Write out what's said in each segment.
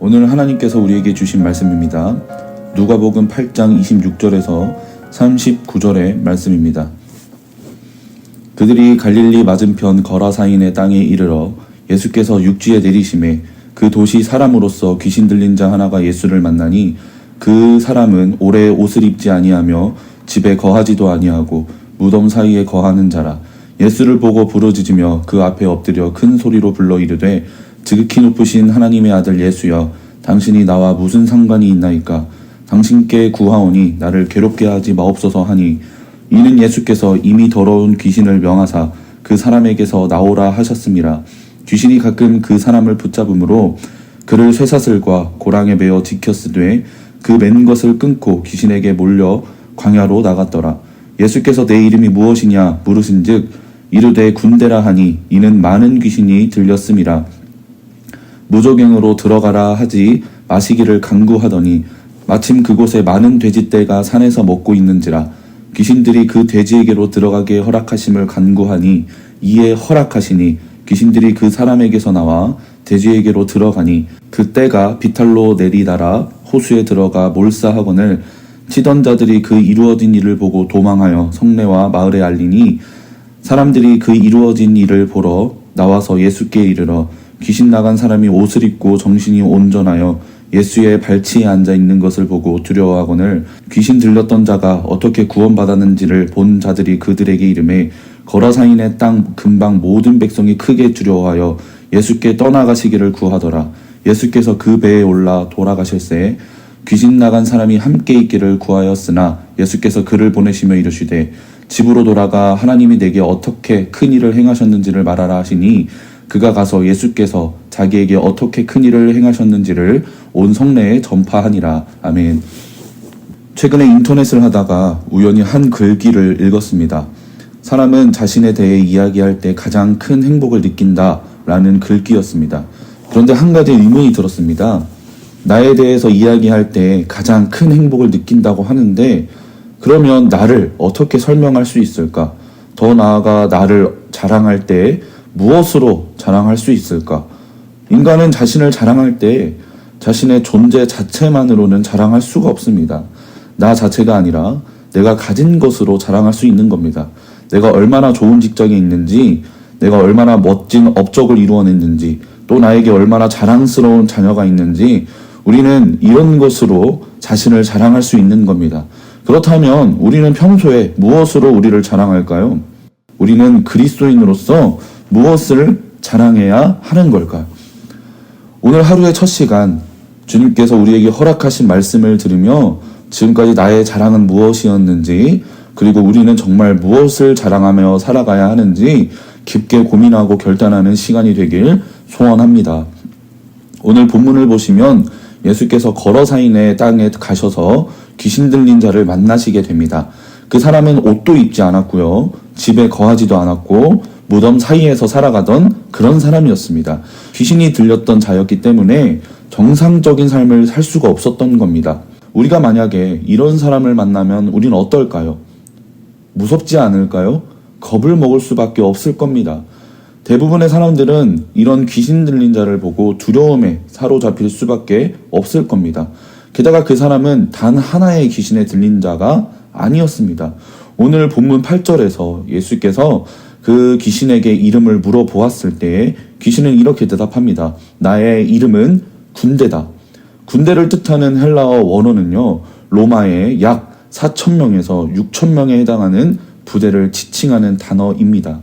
오늘 하나님께서 우리에게 주신 말씀입니다. 누가복음 8장 26절에서 39절의 말씀입니다. 그들이 갈릴리 맞은편 거라사인의 땅에 이르러 예수께서 육지에 내리심에 그 도시 사람으로서 귀신 들린 자 하나가 예수를 만나니 그 사람은 오래 옷을 입지 아니하며 집에 거하지도 아니하고 무덤 사이에 거하는 자라. 예수를 보고 부르짖으며 그 앞에 엎드려 큰 소리로 불러 이르되 지극히 높으신 하나님의 아들 예수여, 당신이 나와 무슨 상관이 있나이까? 당신께 구하오니 나를 괴롭게 하지 마옵소서 하니, 이는 예수께서 이미 더러운 귀신을 명하사 그 사람에게서 나오라 하셨음이라. 귀신이 가끔 그 사람을 붙잡음으로 그를 쇠사슬과 고랑에 매어 지켰으되 그 맨 것을 끊고 귀신에게 몰려 광야로 나갔더라. 예수께서 내 이름이 무엇이냐 물으신즉 이르되 군대라 하니, 이는 많은 귀신이 들렸음이라. 무조갱으로 들어가라 하지 마시기를 간구하더니 마침 그곳에 많은 돼지떼가 산에서 먹고 있는지라. 귀신들이 그 돼지에게로 들어가게 허락하심을 간구하니 이에 허락하시니 귀신들이 그 사람에게서 나와 돼지에게로 들어가니 그 떼가 비탈로 내리달아 호수에 들어가 몰사하거늘 치던 자들이 그 이루어진 일을 보고 도망하여 성내와 마을에 알리니, 사람들이 그 이루어진 일을 보러 나와서 예수께 이르러 귀신 나간 사람이 옷을 입고 정신이 온전하여 예수의 발치에 앉아 있는 것을 보고 두려워하거늘 귀신 들렸던 자가 어떻게 구원받았는지를 본 자들이 그들에게 이르매 거라사인의 땅 근방 모든 백성이 크게 두려워하여 예수께 떠나가시기를 구하더라. 예수께서 그 배에 올라 돌아가실새 귀신 나간 사람이 함께 있기를 구하였으나 예수께서 그를 보내시며 이르시되 집으로 돌아가 하나님이 내게 어떻게 큰 일을 행하셨는지를 말하라 하시니, 그가 가서 예수께서 자기에게 어떻게 큰 일을 행하셨는지를 온 성내에 전파하니라. 아멘. 최근에 인터넷을 하다가 우연히 한 글귀를 읽었습니다. 사람은 자신에 대해 이야기할 때 가장 큰 행복을 느낀다 라는 글귀였습니다. 그런데 한 가지 의문이 들었습니다. 나에 대해서 이야기할 때 가장 큰 행복을 느낀다고 하는데, 그러면 나를 어떻게 설명할 수 있을까? 더 나아가 나를 자랑할 때 무엇으로 자랑할 수 있을까? 인간은 자신을 자랑할 때 자신의 존재 자체만으로는 자랑할 수가 없습니다. 나 자체가 아니라 내가 가진 것으로 자랑할 수 있는 겁니다. 내가 얼마나 좋은 직장에 있는지, 내가 얼마나 멋진 업적을 이루어냈는지, 또 나에게 얼마나 자랑스러운 자녀가 있는지, 우리는 이런 것으로 자신을 자랑할 수 있는 겁니다. 그렇다면 우리는 평소에 무엇으로 우리를 자랑할까요? 우리는 그리스도인으로서 무엇을 자랑해야 하는 걸까요? 오늘 하루의 첫 시간, 주님께서 우리에게 허락하신 말씀을 들으며 지금까지 나의 자랑은 무엇이었는지, 그리고 우리는 정말 무엇을 자랑하며 살아가야 하는지 깊게 고민하고 결단하는 시간이 되길 소원합니다. 오늘 본문을 보시면 예수께서 거라사인의 땅에 가셔서 귀신 들린 자를 만나시게 됩니다. 그 사람은 옷도 입지 않았고요, 집에 거하지도 않았고 무덤 사이에서 살아가던 그런 사람이었습니다. 귀신이 들렸던 자였기 때문에 정상적인 삶을 살 수가 없었던 겁니다. 우리가 만약에 이런 사람을 만나면 우리는 어떨까요? 무섭지 않을까요? 겁을 먹을 수밖에 없을 겁니다. 대부분의 사람들은 이런 귀신 들린 자를 보고 두려움에 사로잡힐 수밖에 없을 겁니다. 게다가 그 사람은 단 하나의 귀신에 들린 자가 아니었습니다. 오늘 본문 8절에서 예수께서 그 귀신에게 이름을 물어보았을 때 귀신은 이렇게 대답합니다. 나의 이름은 군대다. 군대를 뜻하는 헬라어 원어는요, 로마의 약 4,000명에서 6,000명에 해당하는 부대를 지칭하는 단어입니다.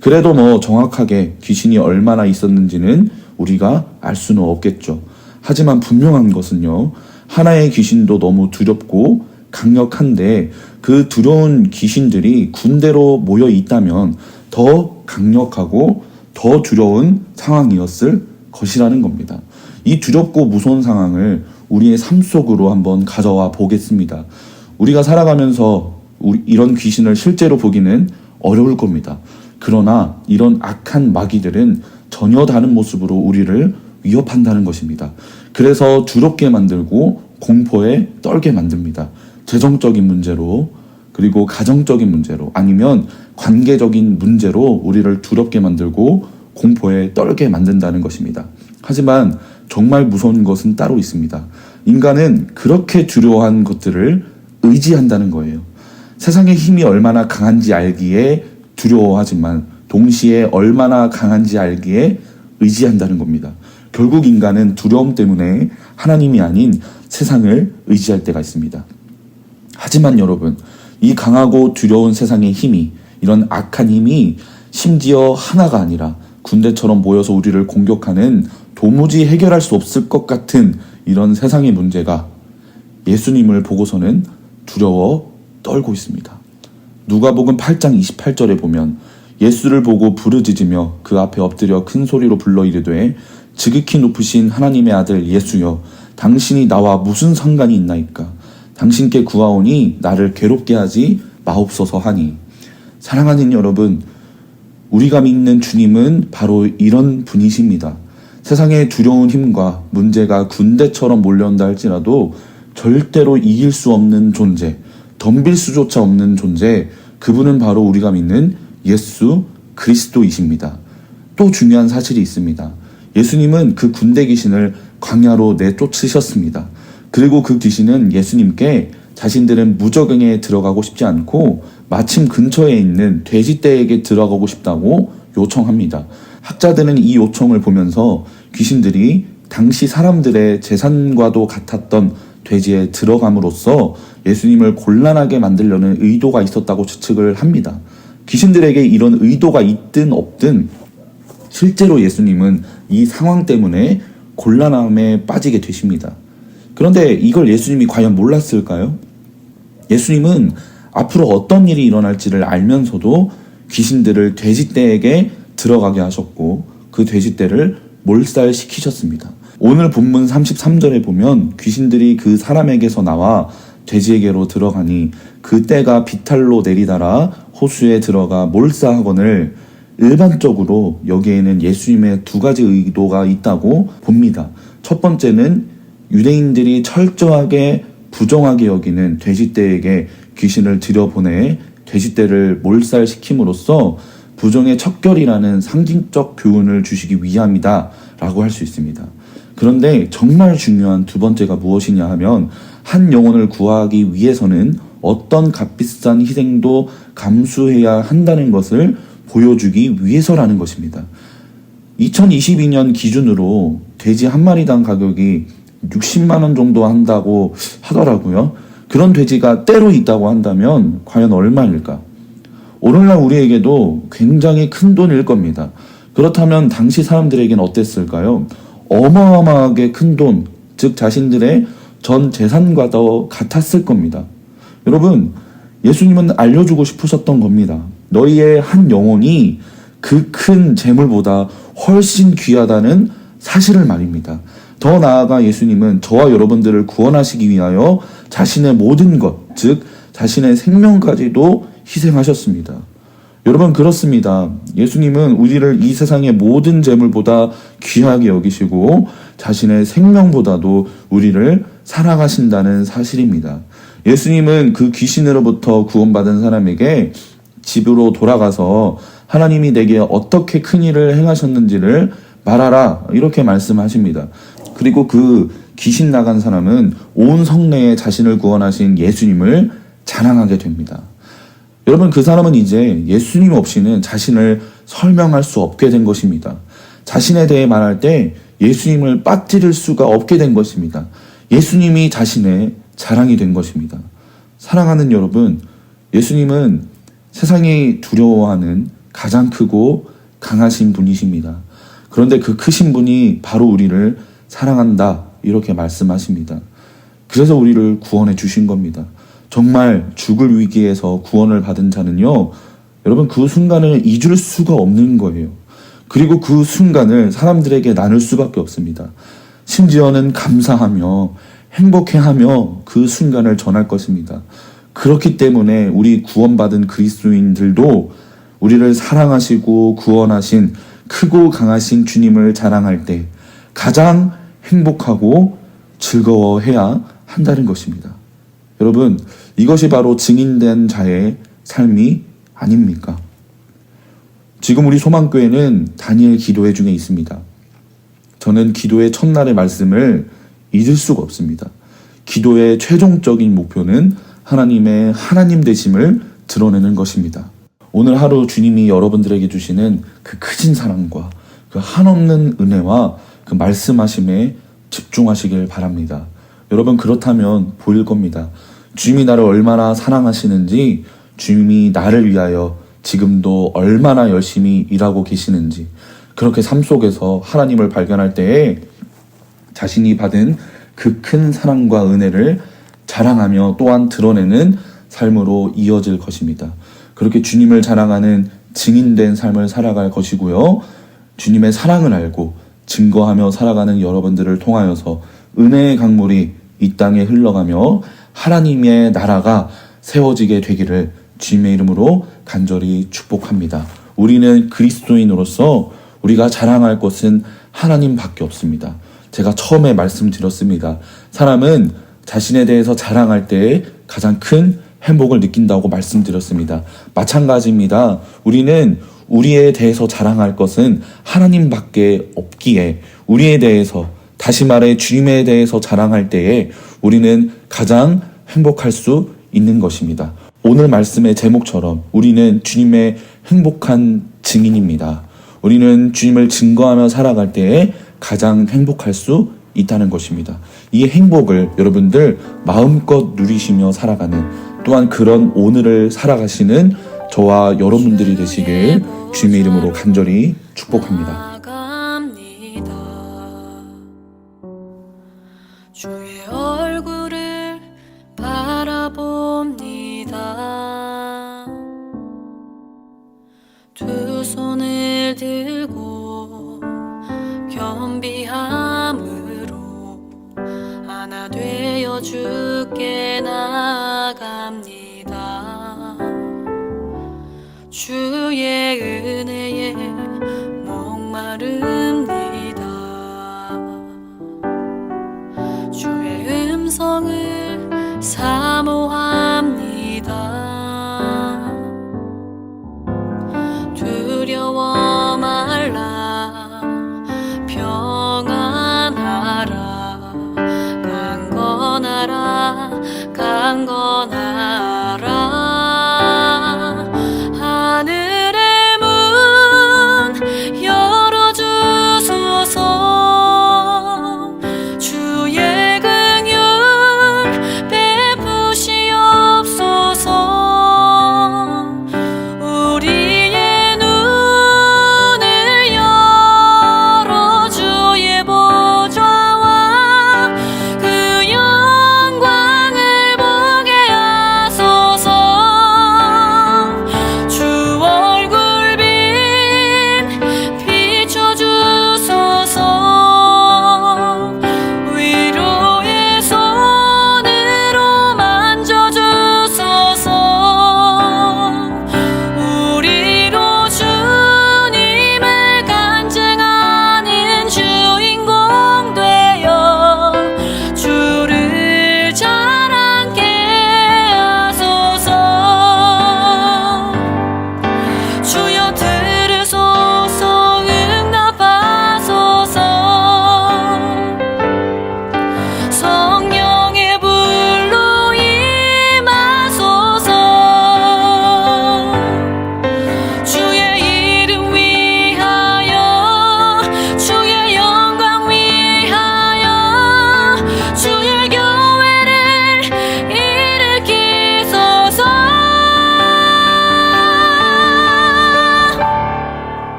그래도 정확하게 귀신이 얼마나 있었는지는 우리가 알 수는 없겠죠. 하지만 분명한 것은요, 하나의 귀신도 너무 두렵고 강력한데 그 두려운 귀신들이 군대로 모여 있다면 더 강력하고 더 두려운 상황이었을 것이라는 겁니다. 이 두렵고 무서운 상황을 우리의 삶 속으로 한번 가져와 보겠습니다. 우리가 살아가면서 이런 귀신을 실제로 보기는 어려울 겁니다. 그러나 이런 악한 마귀들은 전혀 다른 모습으로 우리를 위협한다는 것입니다. 그래서 두렵게 만들고 공포에 떨게 만듭니다. 재정적인 문제로, 그리고 가정적인 문제로, 아니면 관계적인 문제로 우리를 두렵게 만들고 공포에 떨게 만든다는 것입니다. 하지만 정말 무서운 것은 따로 있습니다. 인간은 그렇게 두려워한 것들을 의지한다는 거예요. 세상의 힘이 얼마나 강한지 알기에 두려워하지만 동시에 얼마나 강한지 알기에 의지한다는 겁니다. 결국 인간은 두려움 때문에 하나님이 아닌 세상을 의지할 때가 있습니다. 하지만 여러분, 이 강하고 두려운 세상의 힘이, 이런 악한 힘이 심지어 하나가 아니라 군대처럼 모여서 우리를 공격하는 도무지 해결할 수 없을 것 같은 이런 세상의 문제가 예수님을 보고서는 두려워 떨고 있습니다. 누가복음 8장 28절에 보면 예수를 보고 부르짖으며 그 앞에 엎드려 큰 소리로 불러 이르되 지극히 높으신 하나님의 아들 예수여, 당신이 나와 무슨 상관이 있나이까? 당신께 구하오니 나를 괴롭게 하지 마옵소서 하니. 사랑하는 여러분, 우리가 믿는 주님은 바로 이런 분이십니다. 세상의 두려운 힘과 문제가 군대처럼 몰려온다 할지라도 절대로 이길 수 없는 존재, 덤빌 수조차 없는 존재, 그분은 바로 우리가 믿는 예수 그리스도이십니다. 또 중요한 사실이 있습니다. 예수님은 그 군대 귀신을 광야로 내쫓으셨습니다. 그리고 그 귀신은 예수님께 자신들은 무적응에 들어가고 싶지 않고 마침 근처에 있는 돼지떼에게 들어가고 싶다고 요청합니다. 학자들은 이 요청을 보면서 귀신들이 당시 사람들의 재산과도 같았던 돼지에 들어감으로써 예수님을 곤란하게 만들려는 의도가 있었다고 추측을 합니다. 귀신들에게 이런 의도가 있든 없든 실제로 예수님은 이 상황 때문에 곤란함에 빠지게 되십니다. 그런데 이걸 예수님이 과연 몰랐을까요? 예수님은 앞으로 어떤 일이 일어날지를 알면서도 귀신들을 돼지떼에게 들어가게 하셨고 그 돼지떼를 몰살시키셨습니다. 오늘 본문 33절에 보면 귀신들이 그 사람에게서 나와 돼지에게로 들어가니 그 떼가 비탈로 내리달아 호수에 들어가 몰사하거늘, 일반적으로 여기에는 예수님의 두 가지 의도가 있다고 봅니다. 첫 번째는 유대인들이 철저하게 부정하게 여기는 돼지떼에게 귀신을 들여보내 돼지떼를 몰살시킴으로써 부정의 척결이라는 상징적 교훈을 주시기 위함이다 라고 할 수 있습니다. 그런데 정말 중요한 두 번째가 무엇이냐 하면 한 영혼을 구하기 위해서는 어떤 값비싼 희생도 감수해야 한다는 것을 보여주기 위해서라는 것입니다. 2022년 기준으로 돼지 한 마리당 가격이 60만 원 정도 한다고 하더라고요. 그런 돼지가 때로 있다고 한다면 과연 얼마일까? 오늘날 우리에게도 굉장히 큰 돈일 겁니다. 그렇다면 당시 사람들에게는 어땠을까요? 어마어마하게 큰 돈, 즉 자신들의 전 재산과도 같았을 겁니다. 여러분, 예수님은 알려주고 싶으셨던 겁니다. 너희의 한 영혼이 그 큰 재물보다 훨씬 귀하다는 사실을 말입니다. 더 나아가 예수님은 저와 여러분들을 구원하시기 위하여 자신의 모든 것, 즉 자신의 생명까지도 희생하셨습니다. 여러분, 그렇습니다. 예수님은 우리를 이 세상의 모든 재물보다 귀하게 여기시고 자신의 생명보다도 우리를 사랑하신다는 사실입니다. 예수님은 그 귀신으로부터 구원받은 사람에게 집으로 돌아가서 하나님이 내게 어떻게 큰 일을 행하셨는지를 말하라, 이렇게 말씀하십니다. 그리고 그 귀신 나간 사람은 온 성내에 자신을 구원하신 예수님을 자랑하게 됩니다. 여러분, 그 사람은 이제 예수님 없이는 자신을 설명할 수 없게 된 것입니다. 자신에 대해 말할 때 예수님을 빠뜨릴 수가 없게 된 것입니다. 예수님이 자신의 자랑이 된 것입니다. 사랑하는 여러분, 예수님은 세상이 두려워하는 가장 크고 강하신 분이십니다. 그런데 그 크신 분이 바로 우리를 사랑한다, 이렇게 말씀하십니다. 그래서 우리를 구원해 주신 겁니다. 정말 죽을 위기에서 구원을 받은 자는요, 여러분, 그 순간을 잊을 수가 없는 거예요. 그리고 그 순간을 사람들에게 나눌 수밖에 없습니다. 심지어는 감사하며 행복해하며 그 순간을 전할 것입니다. 그렇기 때문에 우리 구원받은 그리스도인들도 우리를 사랑하시고 구원하신 크고 강하신 주님을 자랑할 때 가장 행복하고 즐거워해야 한다는 것입니다. 여러분, 이것이 바로 증인된 자의 삶이 아닙니까? 지금 우리 소망교회는 다니엘 기도회 중에 있습니다. 저는 기도의 첫날의 말씀을 잊을 수가 없습니다. 기도의 최종적인 목표는 하나님의 하나님 되심을 드러내는 것입니다. 오늘 하루 주님이 여러분들에게 주시는 그 크신 사랑과 그 한없는 은혜와 그 말씀하심에 집중하시길 바랍니다. 여러분, 그렇다면 보일 겁니다. 주님이 나를 얼마나 사랑하시는지, 주님이 나를 위하여 지금도 얼마나 열심히 일하고 계시는지, 그렇게 삶 속에서 하나님을 발견할 때에 자신이 받은 그 큰 사랑과 은혜를 자랑하며 또한 드러내는 삶으로 이어질 것입니다. 그렇게 주님을 자랑하는 증인된 삶을 살아갈 것이고요. 주님의 사랑을 알고 증거하며 살아가는 여러분들을 통하여서 은혜의 강물이 이 땅에 흘러가며 하나님의 나라가 세워지게 되기를 주님의 이름으로 간절히 축복합니다. 우리는 그리스도인으로서 우리가 자랑할 것은 하나님밖에 없습니다. 제가 처음에 말씀드렸습니다. 사람은 자신에 대해서 자랑할 때 가장 큰 행복을 느낀다고 말씀드렸습니다. 마찬가지입니다. 우리는 우리에 대해서 자랑할 것은 하나님밖에 없기에 우리에 대해서, 다시 말해 주님에 대해서 자랑할 때에 우리는 가장 행복할 수 있는 것입니다. 오늘 말씀의 제목처럼 우리는 주님의 행복한 증인입니다. 우리는 주님을 증거하며 살아갈 때에 가장 행복할 수 있다는 것입니다. 이 행복을 여러분들 마음껏 누리시며 살아가는, 또한 그런 오늘을 살아가시는 저와 여러분들이 되시길 주님의 이름으로 간절히 축복합니다. 주의 얼굴을 바라봅니다. 두 손을 들고 겸비함으로 하나 되어 주께 나아갑니다. 주의 은혜에 목마릅니다. 주의 음성을 사모합니다. 두려워 말라, 평안하라, 강건하라, 강건하라.